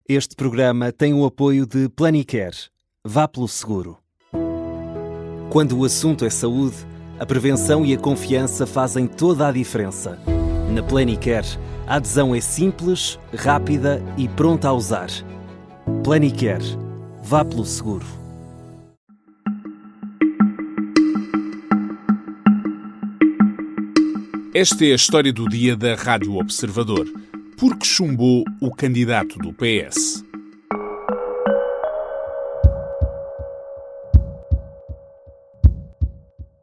Este programa tem o apoio de Planicare. Vá pelo seguro. Quando o assunto é saúde, a prevenção e a confiança fazem toda a diferença. Na Planicare, a adesão é simples, rápida e pronta a usar. Planicare. Vá pelo seguro. Esta é a história do dia da Rádio Observador. Porque chumbou o candidato do PS.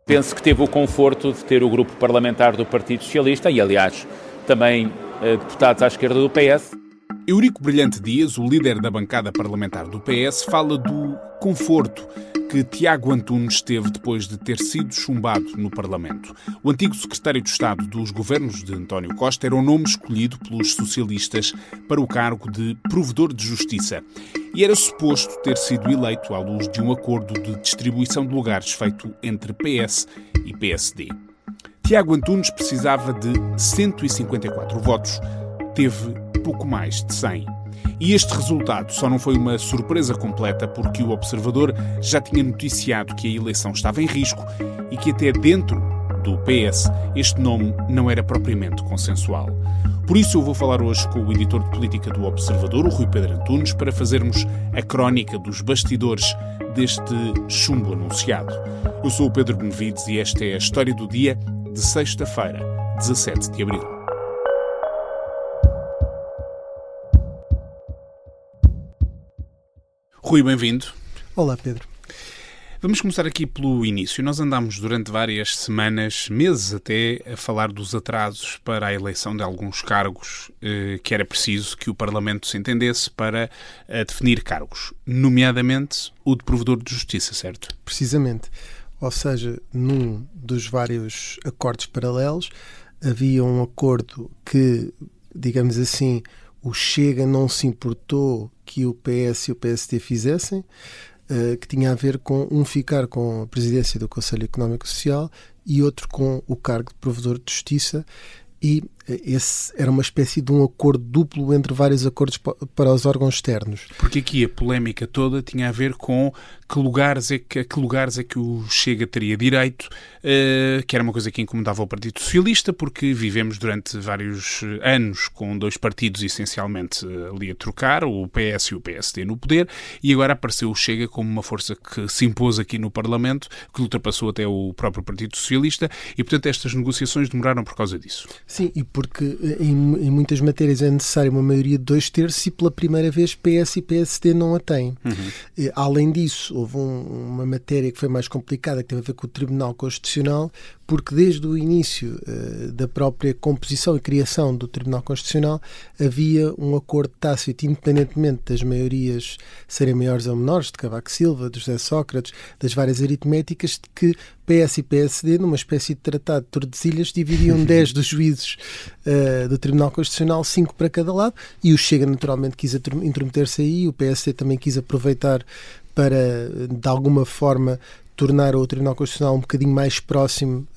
Penso que teve o conforto de ter o grupo parlamentar do Partido Socialista e, aliás, também deputados à esquerda do PS. Eurico Brilhante Dias, o líder da bancada parlamentar do PS, fala do conforto que Tiago Antunes teve depois de ter sido chumbado no Parlamento. O antigo secretário de Estado dos governos de António Costa era o nome escolhido pelos socialistas para o cargo de provedor de justiça e era suposto ter sido eleito à luz de um acordo de distribuição de lugares feito entre PS e PSD. Tiago Antunes precisava de 154 votos, teve pouco mais de 100. E este resultado só não foi uma surpresa completa porque o Observador já tinha noticiado que a eleição estava em risco e que até dentro do PS este nome não era propriamente consensual. Por isso eu vou falar hoje com o editor de política do Observador, o Rui Pedro Antunes, para fazermos a crónica dos bastidores deste chumbo anunciado. Eu sou o Pedro Benevides e esta é a história do dia de sexta-feira, 17 de abril. Rui, bem-vindo. Olá, Pedro. Vamos começar aqui pelo início. Nós andámos durante várias semanas, meses até, a falar dos atrasos para a eleição de alguns cargos que era preciso que o Parlamento se entendesse para definir cargos, nomeadamente o de provedor de justiça, certo? Precisamente. Ou seja, num dos vários acordos paralelos, havia um acordo que, digamos assim, o Chega não se importou que o PS e o PSD fizessem, que tinha a ver com um ficar com a presidência do Conselho Económico e Social e outro com o cargo de provedor de justiça, e esse era uma espécie de um acordo duplo entre vários acordos para os órgãos externos. Porque aqui a polémica toda tinha a ver com a que lugares é que o Chega teria direito, que era uma coisa que incomodava o Partido Socialista, porque vivemos durante vários anos com dois partidos essencialmente ali a trocar, o PS e o PSD no poder, e agora apareceu o Chega como uma força que se impôs aqui no Parlamento, que ultrapassou até o próprio Partido Socialista, e portanto estas negociações demoraram por causa disso. Sim, e porque em muitas matérias é necessária uma maioria de 2/3 e pela primeira vez PS e PSD não a têm. Além disso, houve uma matéria que foi mais complicada, que teve a ver com o Tribunal Constitucional, porque desde o início da própria composição e criação do Tribunal Constitucional havia um acordo tácito, independentemente das maiorias serem maiores ou menores, de Cavaco Silva, de José Sócrates, das várias aritméticas, de que PS e PSD, numa espécie de tratado de Tordesilhas, dividiam 10 dos juízes do Tribunal Constitucional, 5 para cada lado, e o Chega naturalmente quis intrometer-se aí, o PSD também quis aproveitar para, de alguma forma, tornar o Tribunal Constitucional um bocadinho mais próximo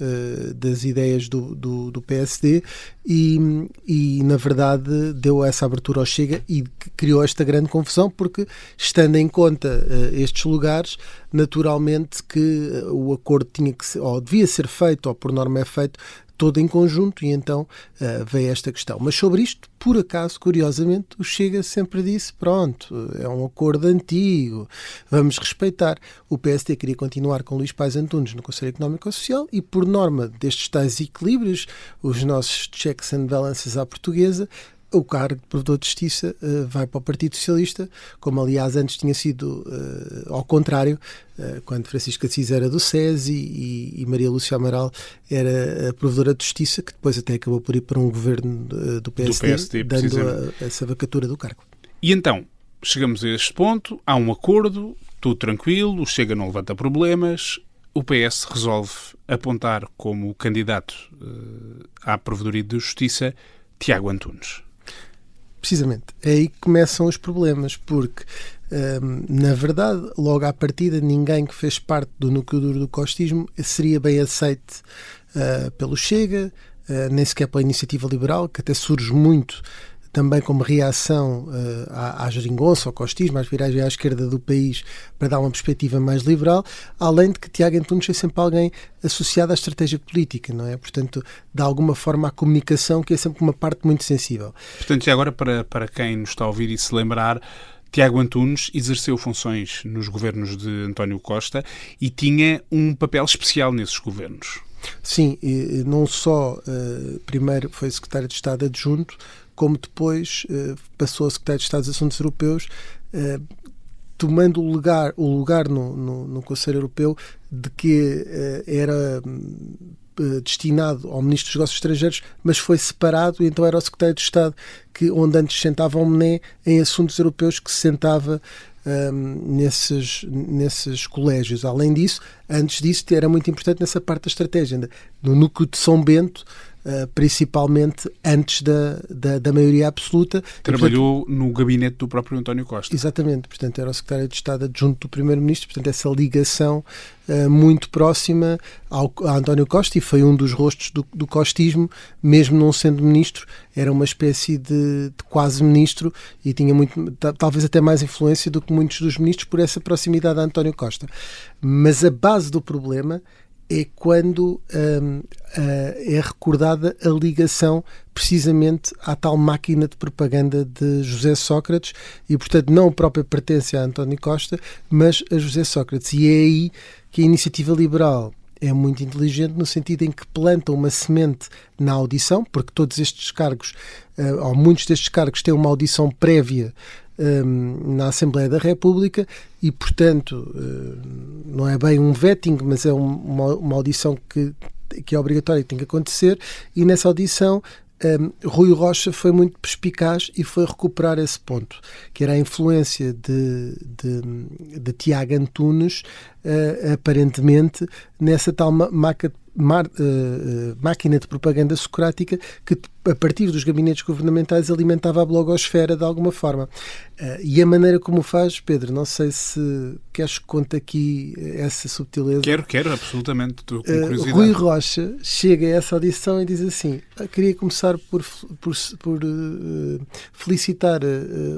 das ideias do PSD e, na verdade, deu essa abertura ao Chega e criou esta grande confusão, porque, estando em conta estes lugares, naturalmente que o acordo tinha que ser, ou devia ser feito, ou por norma é feito, todo em conjunto, e então veio esta questão. Mas sobre isto, por acaso, curiosamente, o Chega sempre disse, pronto, é um acordo antigo, vamos respeitar. O PSD queria continuar com Luís Pais Antunes no Conselho Económico e Social e, por norma destes tais equilíbrios, os nossos checks and balances à portuguesa, o cargo de provedor de justiça vai para o Partido Socialista, como aliás antes tinha sido ao contrário, quando Francisco Assis era do SES e Maria Lúcia Amaral era a provedora de justiça, que depois até acabou por ir para um governo do PSD dando essa vacatura do cargo. E então, chegamos a este ponto, há um acordo, tudo tranquilo, o Chega não levanta problemas, o PS resolve apontar como candidato à Provedoria de Justiça Tiago Antunes. Precisamente, é aí que começam os problemas, porque, na verdade, logo à partida, ninguém que fez parte do núcleo duro do costismo seria bem aceite pelo Chega, nem sequer pela Iniciativa Liberal, que até surge muito também como reação à geringonça, ao costismo, às viragens à esquerda do país, para dar uma perspectiva mais liberal, além de que Tiago Antunes é sempre alguém associado à estratégia política, não é? Portanto, de alguma forma, à comunicação, que é sempre uma parte muito sensível. Portanto, já agora, para quem nos está a ouvir e se lembrar, Tiago Antunes exerceu funções nos governos de António Costa e tinha um papel especial nesses governos. Sim, e não só primeiro foi secretário de Estado adjunto, como depois passou a secretário de Estado dos Assuntos Europeus, tomando o lugar no Conselho Europeu de que era destinado ao Ministro dos Negócios Estrangeiros, mas foi separado, e então era o secretário de Estado onde antes sentava o Mené em assuntos europeus, que se sentava nesses colégios. Além disso, antes disso, era muito importante nessa parte da estratégia, no núcleo de São Bento, principalmente antes da maioria absoluta. Trabalhou no gabinete do próprio António Costa. Exatamente, portanto era o secretário de Estado adjunto do Primeiro-Ministro, portanto essa ligação muito próxima a António Costa, e foi um dos rostos do costismo, mesmo não sendo ministro, era uma espécie de quase ministro, e tinha talvez até mais influência do que muitos dos ministros por essa proximidade a António Costa. Mas a base do problema é quando é recordada a ligação precisamente à tal máquina de propaganda de José Sócrates, e portanto não a própria pertence a António Costa, mas a José Sócrates. E é aí que a Iniciativa Liberal é muito inteligente, no sentido em que planta uma semente na audição, porque todos estes cargos, ou muitos destes cargos, têm uma audição prévia na Assembleia da República, e portanto não é bem um vetting, mas é uma audição que é obrigatória e que tem que acontecer, e nessa audição Rui Rocha foi muito perspicaz e foi recuperar esse ponto, que era a influência de Tiago Antunes, aparentemente, nessa tal máquina de propaganda socrática que, a partir dos gabinetes governamentais, alimentava a blogosfera de alguma forma. E a maneira como o faz, Pedro, não sei se queres que conte aqui essa subtileza. Quero, absolutamente, estou com curiosidade. Rui Rocha chega a essa audição e diz assim: queria começar por felicitar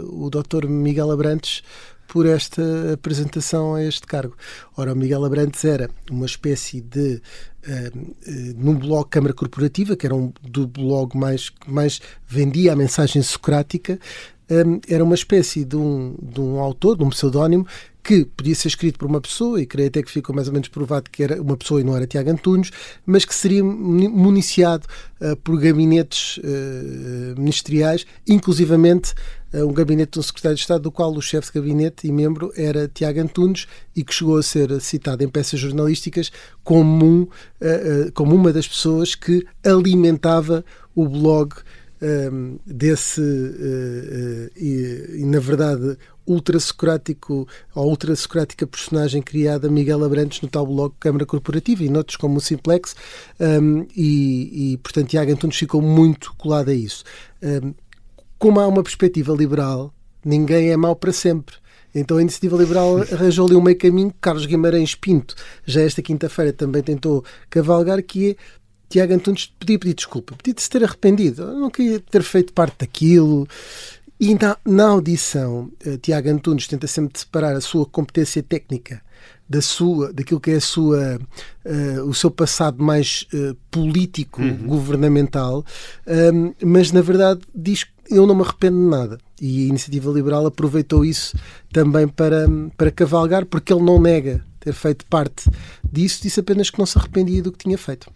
o Dr. Miguel Abrantes por esta apresentação a este cargo. Ora, o Miguel Abrantes era uma espécie de num blog Câmara Corporativa, que era do blog que mais vendia a mensagem socrática, era uma espécie de um autor, de um pseudónimo, que podia ser escrito por uma pessoa, e creio até que ficou mais ou menos provado que era uma pessoa e não era Tiago Antunes, mas que seria municiado por gabinetes ministeriais, inclusivamente um gabinete de um secretário de Estado, do qual o chefe de gabinete e membro era Tiago Antunes, e que chegou a ser citado em peças jornalísticas como uma das pessoas que alimentava o blog e na verdade ultra-socrático ou ultra-socrática personagem criada Miguel Abrantes no tal blog Câmara Corporativa, e noutros como o Simplex, e portanto Tiago Antunes ficou muito colado a isso. Como há uma perspectiva liberal, ninguém é mau para sempre. Então a Iniciativa Liberal arranjou ali um meio caminho. Carlos Guimarães Pinto, já esta quinta-feira, também tentou cavalgar, que é: Tiago Antunes podia pedir desculpa, podia-se ter arrependido, não queria ter feito parte daquilo. E na audição, Tiago Antunes tenta sempre separar a sua competência técnica daquilo que é o seu passado mais político, governamental, mas na verdade diz que eu não me arrependo de nada. E a Iniciativa Liberal aproveitou isso também para cavalgar, porque ele não nega ter feito parte disso, disse apenas que não se arrependia do que tinha feito.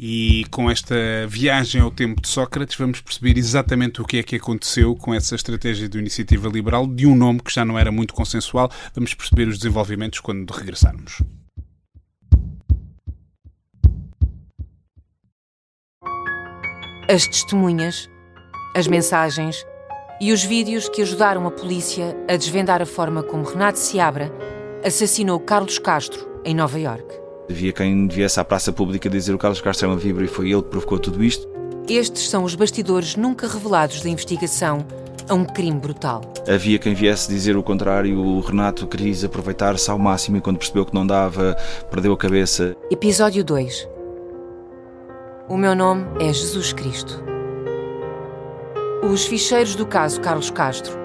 E com esta viagem ao tempo de Sócrates vamos perceber exatamente o que é que aconteceu com essa estratégia da Iniciativa Liberal, de um nome que já não era muito consensual. Vamos perceber os desenvolvimentos quando regressarmos. As testemunhas, as mensagens e os vídeos que ajudaram a polícia a desvendar a forma como Renato Seabra assassinou Carlos Castro em Nova Iorque. Havia quem viesse à praça pública dizer que o Carlos Castro era uma víbora e foi ele que provocou tudo isto. Estes são os bastidores nunca revelados da investigação a um crime brutal. Havia quem viesse dizer o contrário. O Renato quis aproveitar-se ao máximo e quando percebeu que não dava, perdeu a cabeça. Episódio 2. O meu nome é Jesus Cristo. Os Ficheiros do Caso Carlos Castro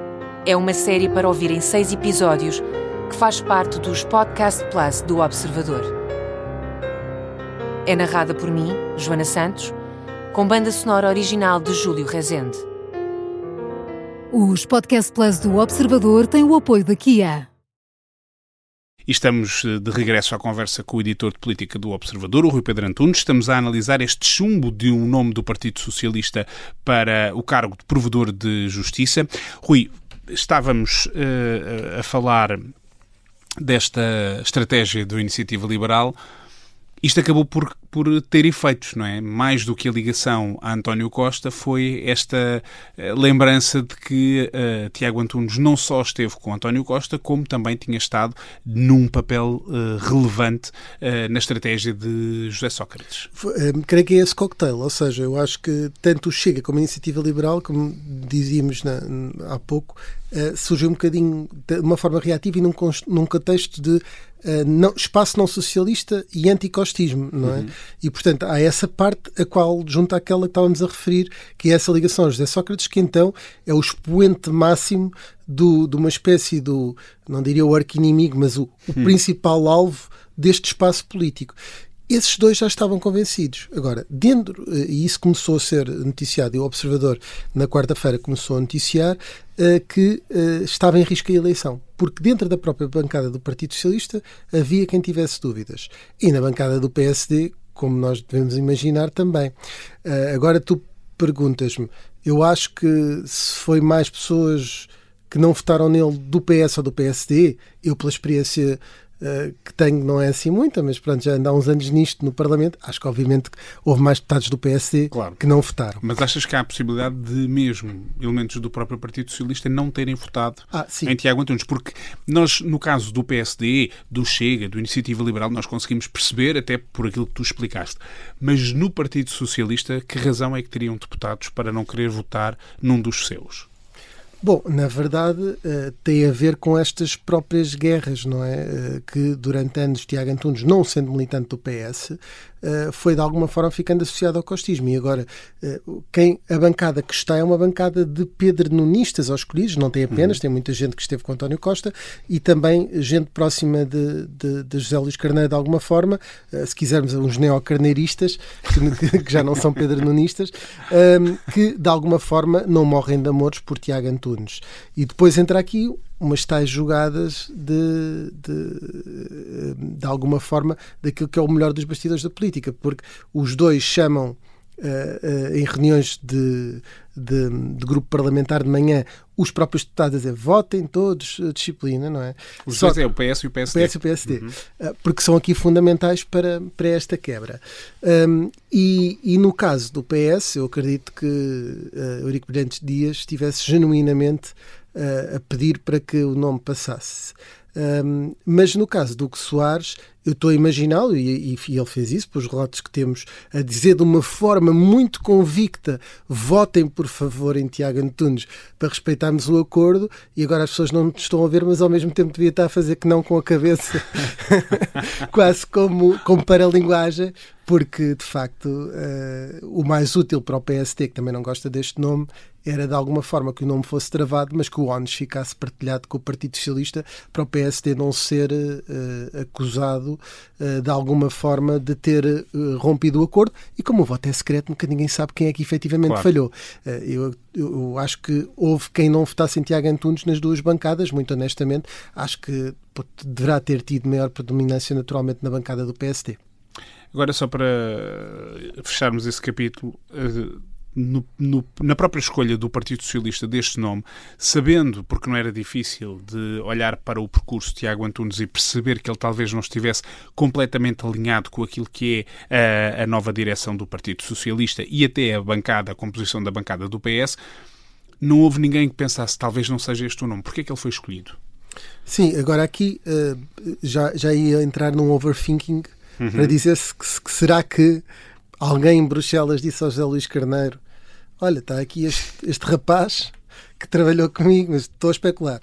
é uma série para ouvir em 6 episódios que faz parte dos Podcast Plus do Observador. É narrada por mim, Joana Santos, com banda sonora original de Júlio Rezende. Os Podcast Plus do Observador têm o apoio da Kia. E estamos de regresso à conversa com o editor de política do Observador, o Rui Pedro Antunes. Estamos a analisar este chumbo de um nome do Partido Socialista para o cargo de provedor de justiça. Rui, estávamos a falar desta estratégia da Iniciativa Liberal. Isto acabou por ter efeitos, não é? Mais do que a ligação a António Costa foi esta lembrança de que Tiago Antunes não só esteve com António Costa, como também tinha estado num papel relevante na estratégia de José Sócrates. Creio que é esse cocktail, ou seja, eu acho que tanto o Chega como a Iniciativa Liberal, como dizíamos há pouco, surgiu um bocadinho de uma forma reativa e num contexto de espaço não socialista e anticostismo, não é? E, portanto, há essa parte a qual junta àquela que estávamos a referir, que é essa ligação a José Sócrates, que então é o expoente máximo de uma espécie do, não diria o arqui-inimigo, mas o principal alvo deste espaço político. Esses dois já estavam convencidos. Agora, e isso começou a ser noticiado, e o Observador, na quarta-feira, começou a noticiar que estava em risco a eleição. Porque dentro da própria bancada do Partido Socialista havia quem tivesse dúvidas. E na bancada do PSD, como nós devemos imaginar, também. Agora tu perguntas-me, eu acho que se foi mais pessoas que não votaram nele do PS ou do PSD, eu pela experiência que tenho não é assim muita, mas pronto, já ando há uns anos nisto no Parlamento, acho que obviamente houve mais deputados do PSD que não votaram. Mas achas que há a possibilidade de mesmo elementos do próprio Partido Socialista não terem votado em Tiago Antunes? Porque nós, no caso do PSD, do Chega, do Iniciativa Liberal, nós conseguimos perceber, até por aquilo que tu explicaste, mas no Partido Socialista, que razão é que teriam deputados para não querer votar num dos seus? Bom, na verdade tem a ver com estas próprias guerras, não é? Que durante anos Tiago Antunes, não sendo militante do PS, foi de alguma forma ficando associado ao costismo. E agora a bancada que está é uma bancada de pedrenunistas aos escolhidos, não tem apenas, tem muita gente que esteve com António Costa e também gente próxima de José Luís Carneiro de alguma forma, se quisermos uns neocarneiristas, que já não são pedrenunistas, que de alguma forma não morrem de amores por Tiago Antunes. E depois entra aqui umas tais jogadas de alguma forma daquilo que é o melhor dos bastidores da política, porque os dois chamam em reuniões de grupo parlamentar de manhã os próprios deputados a dizer votem todos a disciplina, não é? Os dois é o PS e o PSD. O PS e o PSD, porque são aqui fundamentais para esta quebra. E no caso do PS, eu acredito que Eurico Brilhantes Dias estivesse genuinamente a pedir para que o nome passasse. Mas no caso do Hugo Soares, eu estou a imaginá-lo, e ele fez isso, pelos relatos que temos, a dizer de uma forma muito convicta: votem por favor em Tiago Antunes para respeitarmos o acordo. E agora as pessoas não estão a ver, mas ao mesmo tempo devia estar a fazer que não com a cabeça, quase como paralinguagem, porque de facto o mais útil para o PSD, que também não gosta deste nome, era de alguma forma que o nome fosse travado, mas que o ónus ficasse partilhado com o Partido Socialista, para o PSD não ser acusado de alguma forma de ter rompido o acordo. E como o voto é secreto, nunca ninguém sabe quem é que efetivamente falhou. Eu acho que houve quem não votasse em Tiago Antunes nas duas bancadas, muito honestamente. Acho que deverá ter tido maior predominância naturalmente na bancada do PSD. Agora, só para fecharmos esse capítulo, na própria escolha do Partido Socialista deste nome, sabendo, porque não era difícil, de olhar para o percurso de Tiago Antunes e perceber que ele talvez não estivesse completamente alinhado com aquilo que é a nova direção do Partido Socialista e até a composição da bancada do PS, não houve ninguém que pensasse talvez não seja este o nome. Porquê é que ele foi escolhido? Sim, agora aqui já ia entrar num overthinking para dizer-se que será que alguém em Bruxelas disse ao José Luís Carneiro: olha, está aqui este rapaz que trabalhou comigo, mas estou a especular,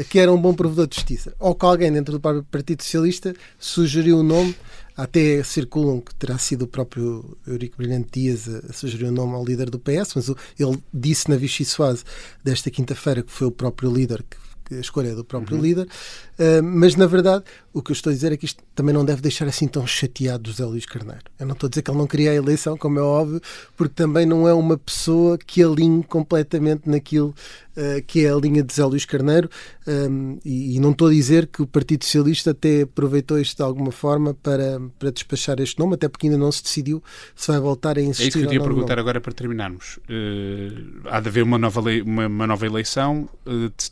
que era um bom provedor de justiça. Ou que alguém dentro do próprio Partido Socialista sugeriu o nome Até circulam que terá sido o próprio Eurico Brilhante Dias a sugerir o nome ao líder do PS, mas ele disse na Vichy Soase desta quinta-feira que foi o próprio líder, que a escolha é do próprio líder, mas na verdade o que eu estou a dizer é que isto também não deve deixar assim tão chateado José Luís Carneiro. Eu não estou a dizer que ele não queria a eleição, como é óbvio, porque também não é uma pessoa que alinhe completamente naquilo que é a linha de José Luís Carneiro, e não estou a dizer que o Partido Socialista até aproveitou isto de alguma forma para despachar este nome, até porque ainda não se decidiu se vai voltar a insistir. É isso que eu te ia perguntar agora para terminarmos. Há de haver uma nova eleição?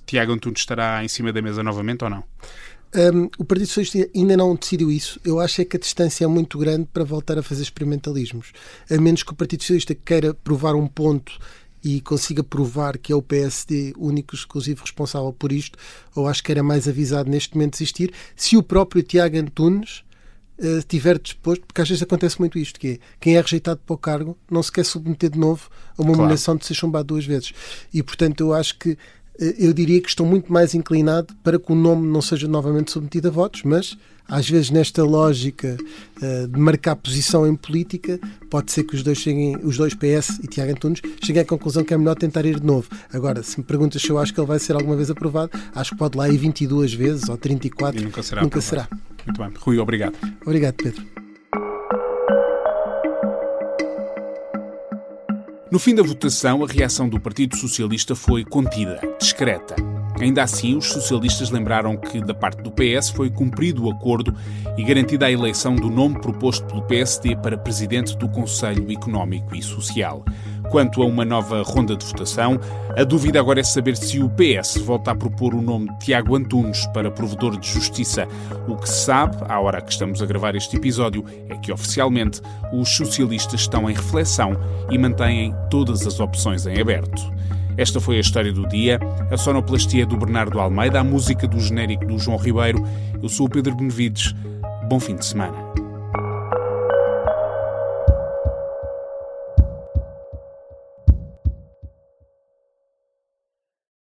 Tiago Antunes estará em cima da mesa novamente ou não? O Partido Socialista ainda não decidiu isso. Eu acho é que a distância é muito grande para voltar a fazer experimentalismos. A menos que o Partido Socialista queira provar um ponto e consiga provar que é o PSD único e exclusivo responsável por isto, ou acho que era mais avisado neste momento de existir, se o próprio Tiago Antunes estiver disposto, porque às vezes acontece muito isto, que é, quem é rejeitado para o cargo não se quer submeter de novo a uma nomeação de ser chumbado 2 vezes. E, portanto, eu acho que eu diria que estou muito mais inclinado para que o nome não seja novamente submetido a votos, mas às vezes nesta lógica de marcar posição em política, pode ser que os dois PS e Tiago Antunes cheguem à conclusão que é melhor tentar ir de novo. Agora, se me perguntas se eu acho que ele vai ser alguma vez aprovado, acho que pode lá ir 22 vezes ou 34. E nunca será. Muito bem. Rui, obrigado. Obrigado, Pedro. No fim da votação, a reação do Partido Socialista foi contida, discreta. Ainda assim, os socialistas lembraram que, da parte do PS, foi cumprido o acordo e garantida a eleição do nome proposto pelo PSD para presidente do Conselho Económico e Social. Quanto a uma nova ronda de votação, a dúvida agora é saber se o PS volta a propor o nome de Tiago Antunes para provedor de justiça. O que se sabe, à hora que estamos a gravar este episódio, é que oficialmente os socialistas estão em reflexão e mantêm todas as opções em aberto. Esta foi a história do dia. A sonoplastia do Bernardo Almeida, a música do genérico do João Ribeiro. Eu sou o Pedro Benevides. Bom fim de semana.